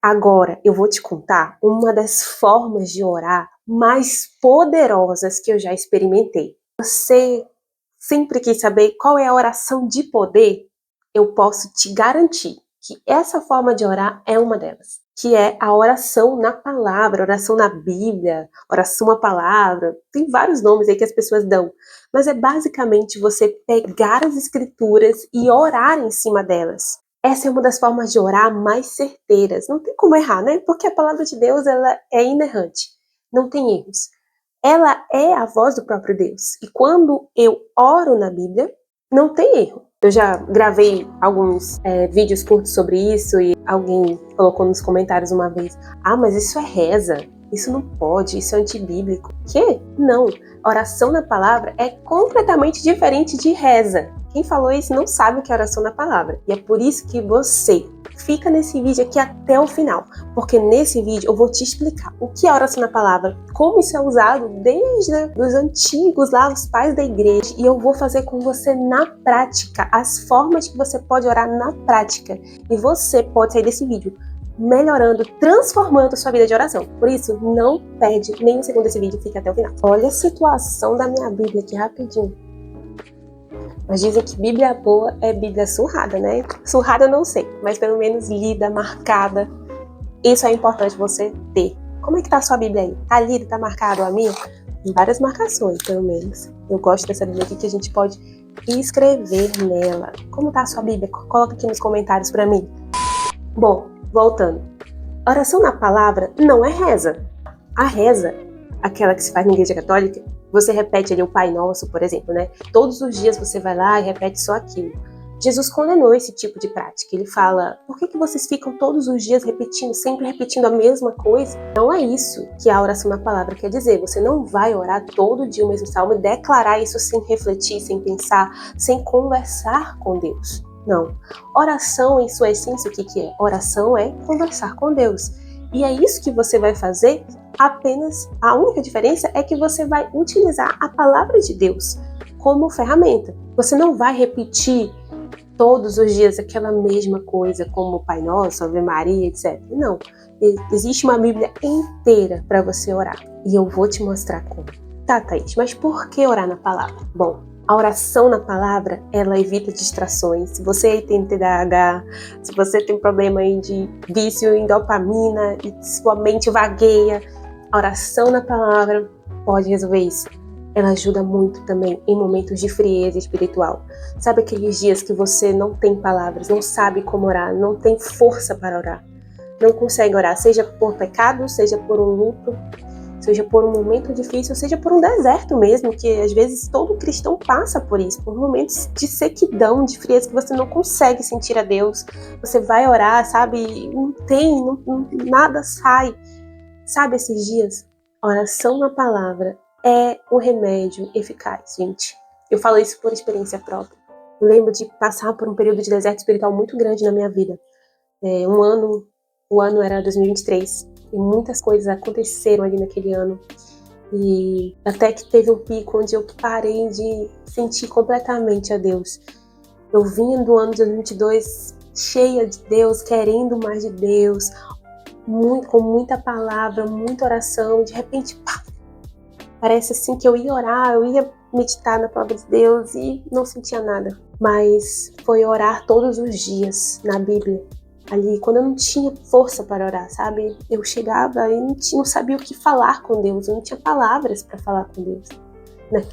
Agora, eu vou te contar uma das formas de orar mais poderosas que eu já experimentei. Você sempre quis saber qual é a oração de poder? Eu posso te garantir que essa forma de orar é uma delas, que é a oração na palavra, oração na Bíblia, oração à palavra. Tem vários nomes aí que as pessoas dão, mas é basicamente você pegar as escrituras e orar em cima delas. Essa é uma das formas de orar mais certeiras. Não tem como errar, né? Porque a palavra de Deus, ela é inerrante. Não tem erros. Ela é a voz do próprio Deus. E quando eu oro na Bíblia, não tem erro. Eu já gravei alguns vídeos curtos sobre isso e alguém colocou nos comentários uma vez: ah, mas isso é reza, isso não pode, isso é antibíblico. Que? Não. Oração na palavra é completamente diferente de reza. Quem falou isso não sabe o que é oração na palavra. E é por isso que você fica nesse vídeo aqui até o final. Porque nesse vídeo eu vou te explicar o que é oração na palavra, como isso é usado desde os antigos lá, os pais da igreja. E eu vou fazer com você na prática, as formas que você pode orar na prática. E você pode sair desse vídeo melhorando, transformando a sua vida de oração. Por isso, não perde nem um segundo desse vídeo, fica até o final. Olha a situação da minha Bíblia aqui rapidinho. Mas dizem que Bíblia boa é Bíblia surrada, né? Surrada eu não sei, mas pelo menos lida, marcada. Isso é importante você ter. Como é que tá a sua Bíblia aí? Tá lida, tá marcada? A minha? Tem várias marcações, pelo menos. Eu gosto dessa Bíblia aqui que a gente pode escrever nela. Como tá a sua Bíblia? Coloca aqui nos comentários pra mim. Bom, voltando. Oração na palavra não é reza. A reza, aquela que se faz na igreja católica, você repete ali o Pai Nosso, por exemplo, né? Todos os dias você vai lá e repete só aquilo. Jesus condenou esse tipo de prática. Ele fala: por que vocês ficam todos os dias repetindo, sempre repetindo a mesma coisa? Não é isso que a oração na palavra quer dizer. Você não vai orar todo dia o mesmo salmo e declarar isso sem refletir, sem pensar, sem conversar com Deus. Não. Oração, em sua essência, o que é? Oração é conversar com Deus. E é isso que você vai fazer, apenas a única diferença é que você vai utilizar a palavra de Deus como ferramenta. Você não vai repetir todos os dias aquela mesma coisa, como Pai Nosso, Ave Maria, etc. Não. Existe uma Bíblia inteira para você orar. E eu vou te mostrar como. Tá, Thaís, mas por que orar na palavra? Bom, a oração na palavra, ela evita distrações. Se você tem TDAH, se você tem problema aí de vício em dopamina e sua mente vagueia, a oração na palavra pode resolver isso. Ela ajuda muito também em momentos de frieza espiritual. Sabe aqueles dias que você não tem palavras, não sabe como orar, não tem força para orar, não consegue orar, seja por pecado, seja por um luto, seja por um momento difícil, seja por um deserto mesmo, que às vezes todo cristão passa por isso, por momentos de sequidão, de frieza, que você não consegue sentir a Deus. Você vai orar, sabe, nada sai. Sabe esses dias? A oração na palavra é um remédio eficaz, gente. Eu falo isso por experiência própria. Eu lembro de passar por um período de deserto espiritual muito grande na minha vida. O ano era 2023. E muitas coisas aconteceram ali naquele ano. E até que teve um pico onde eu parei de sentir completamente a Deus. Eu vinha do ano de 2022 cheia de Deus, querendo mais de Deus, com muita palavra, muita oração. De repente, pá, parece assim que eu ia orar, eu ia meditar na palavra de Deus e não sentia nada. Mas foi orar todos os dias na Bíblia. Ali, quando eu não tinha força para orar, sabe? Eu chegava e não sabia o que falar com Deus, eu não tinha palavras para falar com Deus.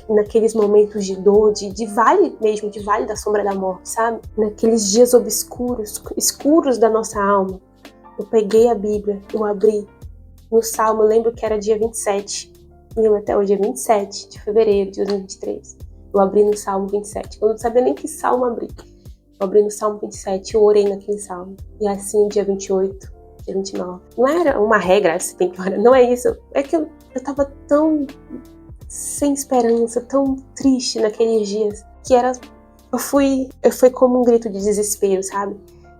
Naqueles momentos de dor, de vale mesmo, de vale da sombra da morte, sabe? Naqueles dias escuros da nossa alma. Eu peguei a Bíblia, eu abri no Salmo, eu lembro que era dia 27, lembro até hoje, dia 27 de fevereiro de 2023. Eu abri no Salmo 27, eu não sabia nem que Salmo abrir. Eu abri no Salmo 27, eu orei naquele Salmo. E assim, dia 28, dia 29. Não era uma regra, você tem que orar, não é isso. É que eu tava tão sem esperança, tão triste naqueles dias, que eu fui como um grito de desespero, sabe?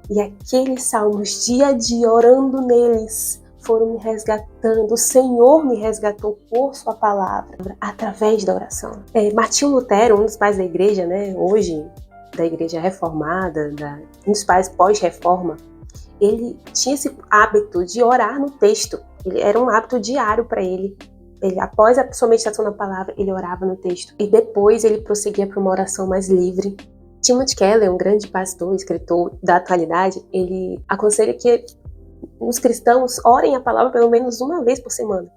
E aqueles salmos, dia a dia, orando neles, foram me resgatando. O Senhor me resgatou por sua palavra, através da oração. Martinho Lutero, um dos pais da igreja, né, hoje, da igreja reformada, um dos pais pós-reforma, ele tinha esse hábito de orar no texto. Era um hábito diário para ele. Após a sua meditação na palavra, ele orava no texto. E depois ele prosseguia para uma oração mais livre. Timothy Keller, um grande pastor, escritor da atualidade, ele aconselha que os cristãos orem a palavra pelo menos uma vez por semana.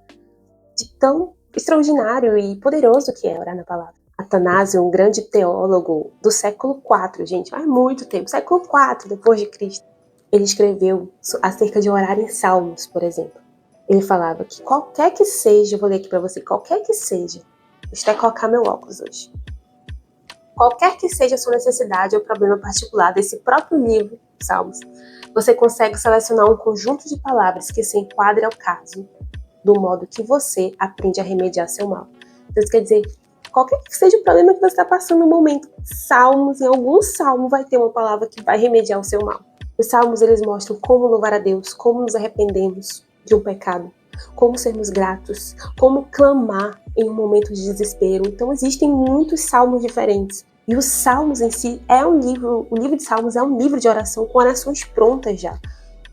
De tão extraordinário e poderoso que é orar na palavra. Atanásio, um grande teólogo do século IV, gente, faz muito tempo, século IV depois de Cristo, ele escreveu acerca de orar em salmos, por exemplo. Ele falava que qualquer que seja, eu vou ler aqui para você, qualquer que seja, deixa eu até colocar meu óculos hoje. Qualquer que seja a sua necessidade ou problema particular desse próprio livro, Salmos, você consegue selecionar um conjunto de palavras que se enquadre ao caso, do modo que você aprende a remediar seu mal. Então isso quer dizer, qualquer que seja o problema que você está passando no momento, Salmos, em algum salmo vai ter uma palavra que vai remediar o seu mal. Os salmos, eles mostram como louvar a Deus, como nos arrependemos de um pecado, como sermos gratos, como clamar em um momento de desespero. Então existem muitos salmos diferentes. E os salmos em si o livro de salmos é um livro de oração com orações prontas já.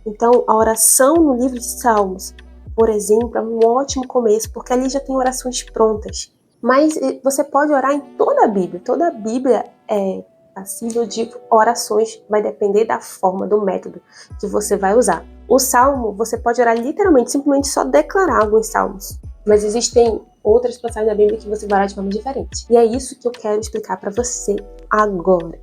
Então a oração no livro de salmos, por exemplo, é um ótimo começo, porque ali já tem orações prontas. Mas você pode orar em toda a Bíblia. Toda a Bíblia é passível de orações, vai depender da forma, do método que você vai usar. O salmo, você pode orar literalmente, simplesmente só declarar alguns salmos. Mas existem outras passagens da Bíblia que você vai orar de forma diferente. E é isso que eu quero explicar para você agora.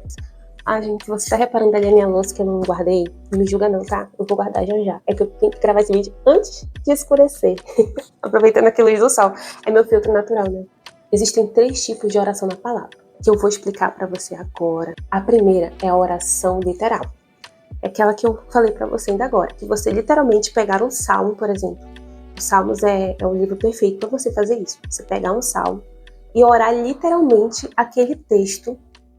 Gente, você tá reparando ali a minha louça que eu não guardei? Não me julga não, tá? Eu vou guardar já já. É que eu tenho que gravar esse vídeo antes de escurecer. Aproveitando aqui a luz do sol. É meu filtro natural, né? Existem 3 tipos de oração na palavra, que eu vou explicar para você agora. A primeira é a oração literal. É aquela que eu falei para você ainda agora, que você literalmente pegar um salmo, por exemplo. Os Salmos é um livro perfeito para você fazer isso. Você pegar um salmo e orar literalmente aquele texto,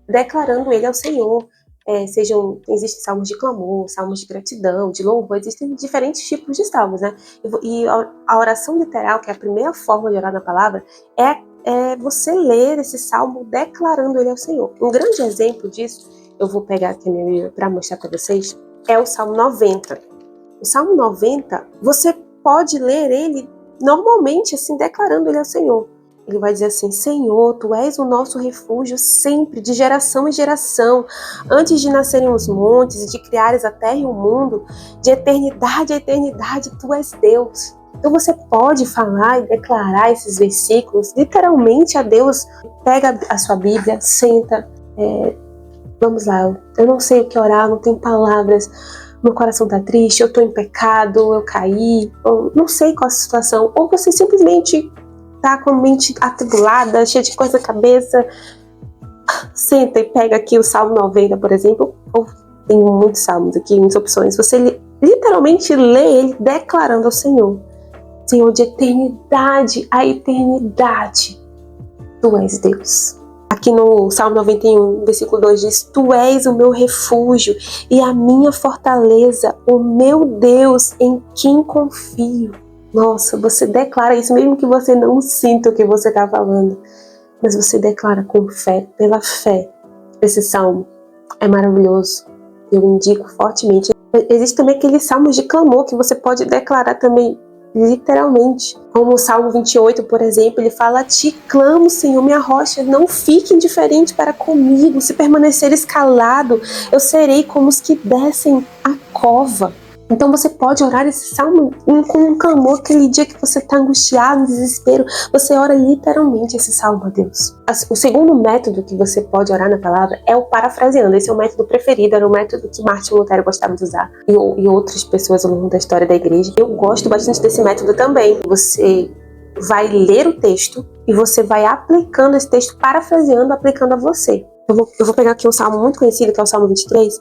declarando ele ao Senhor. Existem salmos de clamor, salmos de gratidão, de louvor, existem diferentes tipos de salmos, né? E a oração literal, que é a primeira forma de orar na palavra, é você ler esse salmo declarando ele ao Senhor. Um grande exemplo disso, eu vou pegar aqui meu livro para mostrar para vocês, é o Salmo 90. O Salmo 90, você pode ler ele normalmente, assim, declarando ele ao Senhor. Ele vai dizer assim: Senhor, Tu és o nosso refúgio sempre, de geração em geração. Antes de nascerem os montes e de criares a terra e o mundo, de eternidade a eternidade, Tu és Deus. Então você pode falar e declarar esses versículos literalmente a Deus. Pega a sua Bíblia, senta, vamos lá, eu não sei o que orar, não tenho palavras, meu coração tá triste, eu tô em pecado, eu caí, ou não sei qual a situação, ou você simplesmente tá com a mente atribulada, cheia de coisa na cabeça, senta e pega aqui o Salmo 90, por exemplo, ou tem muitos salmos aqui, muitas opções, você literalmente lê ele declarando ao Senhor: Senhor, de eternidade a eternidade, Tu és Deus. Aqui no Salmo 91, versículo 2 diz: Tu és o meu refúgio e a minha fortaleza, o meu Deus em quem confio. Nossa, você declara isso mesmo que você não sinta o que você está falando, mas você declara com fé, pela fé. Esse salmo é maravilhoso, eu indico fortemente. Existe também aqueles salmos de clamor que você pode declarar também literalmente, como o Salmo 28, por exemplo, ele fala: Te clamo, Senhor, minha rocha, não fique indiferente para comigo, se permaneceres calado, eu serei como os que descem a cova. Então você pode orar esse salmo com um clamor, aquele dia que você está angustiado, em desespero, você ora literalmente esse salmo a Deus. O segundo método que você pode orar na palavra é o parafraseando. Esse é o método preferido, era o método que Martin Lutero gostava de usar e outras pessoas ao longo da história da igreja. Eu gosto bastante desse método também. Você vai ler o texto e você vai aplicando esse texto, parafraseando, aplicando a você. Eu vou pegar aqui um salmo muito conhecido, que é o Salmo 23,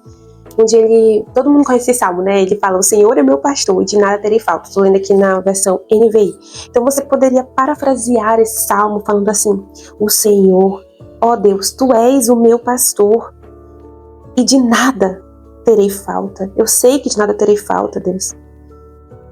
onde todo mundo conhece esse salmo, né? Ele fala: O Senhor é meu pastor e de nada terei falta. Estou lendo aqui na versão NVI. Então você poderia parafrasear esse salmo falando assim: O Senhor, ó Deus, Tu és o meu pastor e de nada terei falta. Eu sei que de nada terei falta, Deus.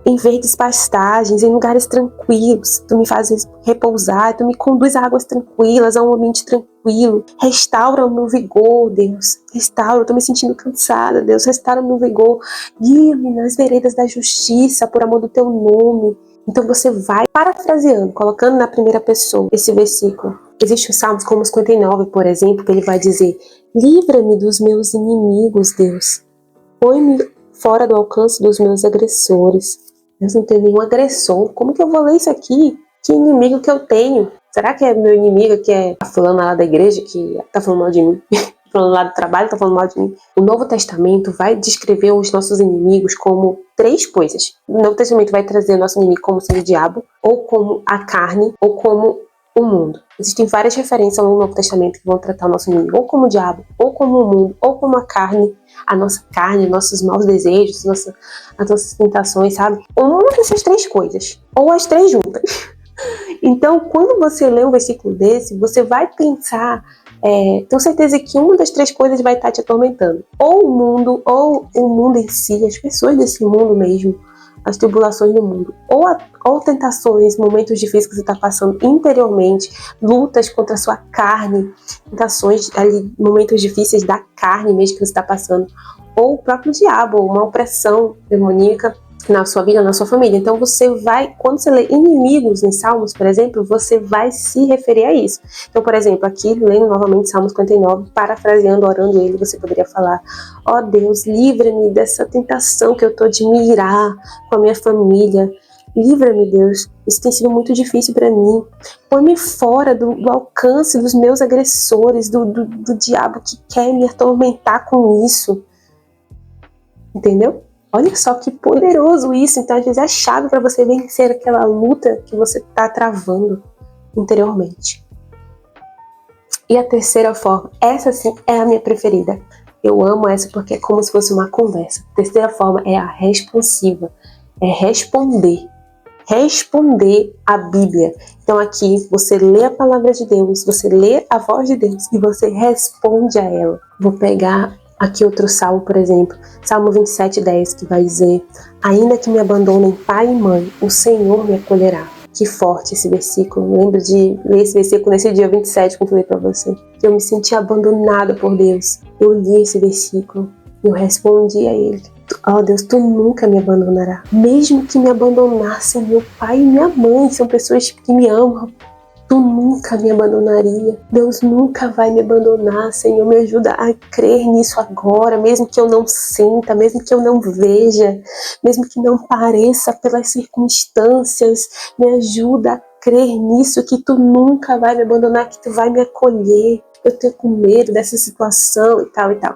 Em verdes pastagens, em lugares tranquilos, Tu me fazes repousar, Tu me conduz a águas tranquilas, a um ambiente tranquilo. tranquilo. Restaura o meu vigor, Deus. Restaura, eu tô me sentindo cansada, Deus. Restaura o meu vigor. Guia-me nas veredas da justiça, por amor do teu nome. Então você vai parafraseando, colocando na primeira pessoa esse versículo. Existe o Salmos como 59, por exemplo, que ele vai dizer: livra-me dos meus inimigos, Deus. Põe-me fora do alcance dos meus agressores. Deus, não tem nenhum agressor. Como que eu vou ler isso aqui? Que inimigo que eu tenho? Será que é meu inimigo que é a fulana lá da igreja que tá falando mal de mim? Falando lá do trabalho, tá falando mal de mim. O Novo Testamento vai descrever os nossos inimigos como 3 coisas. O Novo Testamento vai trazer o nosso inimigo como sendo o diabo, ou como a carne, ou como o mundo. Existem várias referências no Novo Testamento que vão tratar o nosso inimigo ou como o diabo, ou como o mundo, ou como a carne, nossos maus desejos, as nossas tentações, sabe? Uma dessas 3 coisas, ou as 3 juntas. Então, quando você lê um versículo desse, você vai pensar, tenho certeza que uma das 3 coisas vai estar te atormentando. Ou o mundo em si, as pessoas desse mundo mesmo, as tribulações do mundo, ou tentações, momentos difíceis que você está passando interiormente, lutas contra a sua carne, tentações ali, momentos difíceis da carne mesmo que você está passando, ou o próprio diabo, uma opressão demoníaca na sua vida, na sua família. Então você vai, quando você lê inimigos em Salmos, por exemplo, você vai se referir a isso. Então, por exemplo, aqui, lendo novamente Salmos 59, parafraseando, orando ele, você poderia falar: ó Deus, livra-me dessa tentação que eu tô de me irar com a minha família. Livra-me, Deus, isso tem sido muito difícil para mim. Põe-me fora do alcance dos meus agressores, do diabo que quer me atormentar com isso. Entendeu? Olha só que poderoso isso. Então, às vezes, é a chave para você vencer aquela luta que você está travando interiormente. E a terceira forma, essa sim é a minha preferida. Eu amo essa porque é como se fosse uma conversa. A terceira forma é a responsiva. É responder. Responder a Bíblia. Então aqui você lê a palavra de Deus, você lê a voz de Deus e você responde a ela. Vou pegar aqui outro salmo, por exemplo, Salmo 27:10, que vai dizer: ainda que me abandonem pai e mãe, o Senhor me acolherá. Que forte esse versículo. Eu lembro de ler esse versículo nesse dia 27, que eu falei pra você, que eu me senti abandonada por Deus. Eu li esse versículo e eu respondi a ele: ó Deus, tu nunca me abandonará. Mesmo que me abandonassem meu pai e minha mãe, são pessoas que me amam, tu nunca me abandonaria. Deus nunca vai me abandonar, Senhor. Me ajuda a crer nisso agora, mesmo que eu não sinta, mesmo que eu não veja, mesmo que não pareça pelas circunstâncias. Me ajuda a crer nisso, que tu nunca vai me abandonar, que tu vai me acolher. Eu tenho com medo dessa situação e tal e tal.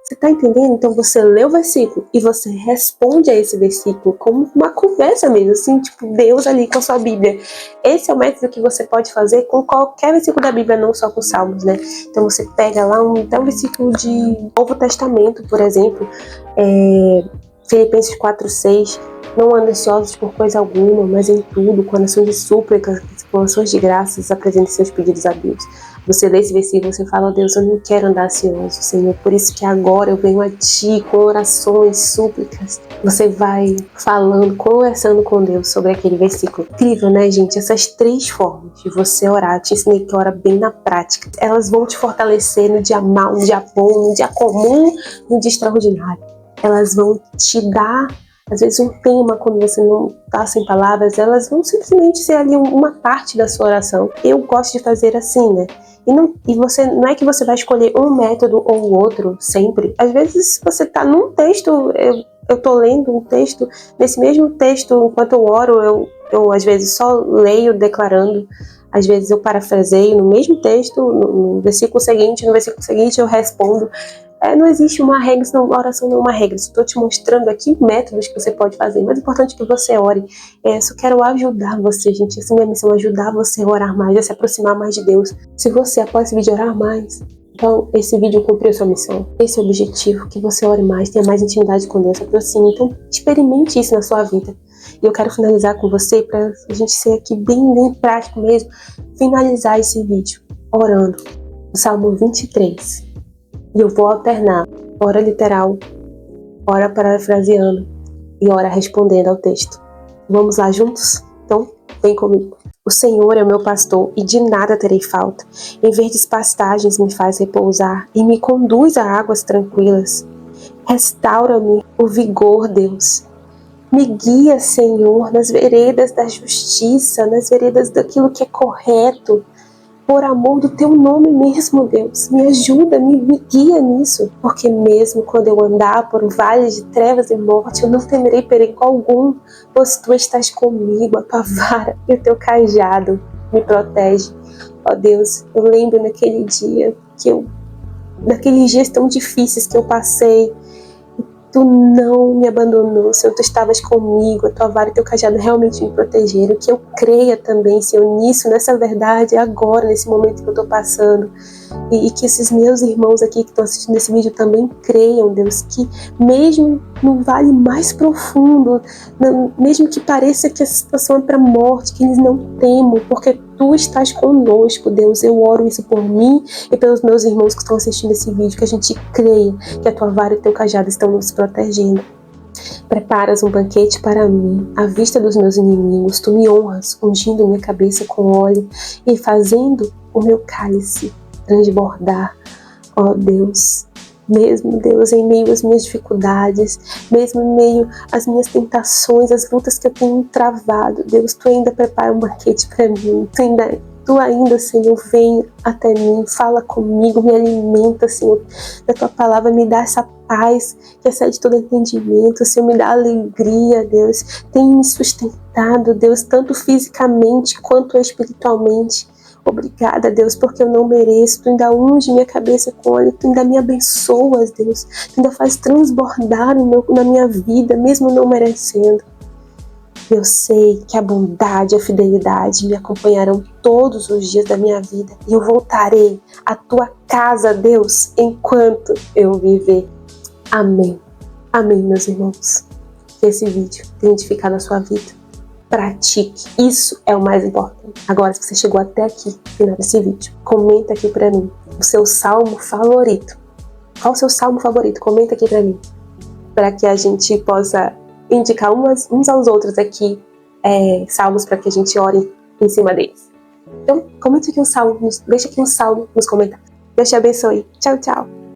Você está entendendo? Então você lê o versículo e você responde a esse versículo como uma conversa mesmo, assim, tipo Deus ali com a sua Bíblia. Esse é o método que você pode fazer com qualquer versículo da Bíblia, não só com Salmos, né? Então você pega lá até um versículo de Novo Testamento, por exemplo, Filipenses 4:6, não andem ansiosos por coisa alguma, mas em tudo, com orações de súplicas, com ações de graças, apresente seus pedidos a Deus. Você lê esse versículo, você fala: ó Deus, eu não quero andar ansioso, Senhor, por isso que agora eu venho a Ti com orações, súplicas. Você vai falando, conversando com Deus sobre aquele versículo. Incrível, né, gente? Essas 3 formas de você orar, te ensinei que ora bem na prática. Elas vão te fortalecer no dia mau, no dia bom, no dia comum, no dia extraordinário. Elas vão te dar, às vezes, um tema quando você não está sem palavras. Elas vão simplesmente ser ali uma parte da sua oração. Eu gosto de fazer assim, né? E você, não é que você vai escolher um método ou o outro sempre. Às vezes você está num texto, eu estou lendo um texto, nesse mesmo texto, enquanto eu oro, eu às vezes só leio declarando, às vezes eu parafraseio no mesmo texto, no versículo seguinte eu respondo. Não existe uma regra, a oração não é uma regra. Estou te mostrando aqui métodos que você pode fazer. Mas é importante que você ore. Só quero ajudar você, gente. Essa é a minha missão, ajudar você a orar mais, a se aproximar mais de Deus. Se você, após esse vídeo, orar mais, então esse vídeo cumpriu sua missão. Esse é o objetivo, que você ore mais, tenha mais intimidade com Deus, se aproxime. Então experimente isso na sua vida. E eu quero finalizar com você, para a gente ser aqui bem prático mesmo, finalizar esse vídeo orando o Salmo 23. E eu vou alternar ora literal, ora parafraseando e ora respondendo ao texto. Vamos lá juntos? Então, vem comigo. O Senhor é o meu pastor e de nada terei falta. Em verdes pastagens me faz repousar e me conduz a águas tranquilas. Restaura-me o vigor, Deus. Me guia, Senhor, nas veredas da justiça, nas veredas daquilo que é correto, por amor do teu nome mesmo, Deus. Me ajuda, me guia nisso, porque mesmo quando eu andar por um vale de trevas e morte, eu não temerei perigo algum, pois tu estás comigo, a tua vara e o teu cajado me protege. Ó Deus, eu lembro naqueles dias tão difíceis que eu passei, tu não me abandonou, Senhor, tu estavas comigo, a tua vara e teu cajado realmente me protegeram, que eu creia também, Senhor, nisso, nessa verdade, agora, nesse momento que eu estou passando, e que esses meus irmãos aqui que estão assistindo esse vídeo também creiam, Deus, que mesmo no vale mais profundo, mesmo que pareça que a situação é para a morte, que eles não temam, porque tu estás conosco, Deus. Eu oro isso por mim e pelos meus irmãos que estão assistindo esse vídeo, que a gente creia que a tua vara e teu cajado estão nos protegendo. Preparas um banquete para mim, à vista dos meus inimigos. Tu me honras, ungindo minha cabeça com óleo e fazendo o meu cálice transbordar. Ó Deus, mesmo, Deus, em meio às minhas dificuldades, mesmo em meio às minhas tentações, às lutas que eu tenho travado, Deus, tu ainda prepara um banquete para mim. Tu ainda, Senhor, vem até mim, fala comigo, me alimenta, Senhor, da tua palavra, me dá essa paz que excede todo entendimento, Senhor, me dá alegria, Deus, tem me sustentado, Deus, tanto fisicamente quanto espiritualmente. Obrigada, Deus, porque eu não mereço. Tu ainda unge minha cabeça com óleo, tu ainda me abençoas, Deus. Tu ainda faz transbordar na minha vida, mesmo não merecendo. Eu sei que a bondade e a fidelidade me acompanharão todos os dias da minha vida. E eu voltarei à tua casa, Deus, enquanto eu viver. Amém. Amém, meus irmãos. Que esse vídeo tenha edificado a sua vida. Pratique, isso é o mais importante. Agora, se você chegou até aqui, no final desse vídeo, comenta aqui pra mim o seu salmo favorito. Qual o seu salmo favorito? Comenta aqui pra mim, para que a gente possa indicar uns aos outros aqui salmos para que a gente ore em cima deles. Então, comente aqui um salmo, deixa aqui um salmo nos comentários. Deus te abençoe. Tchau, tchau.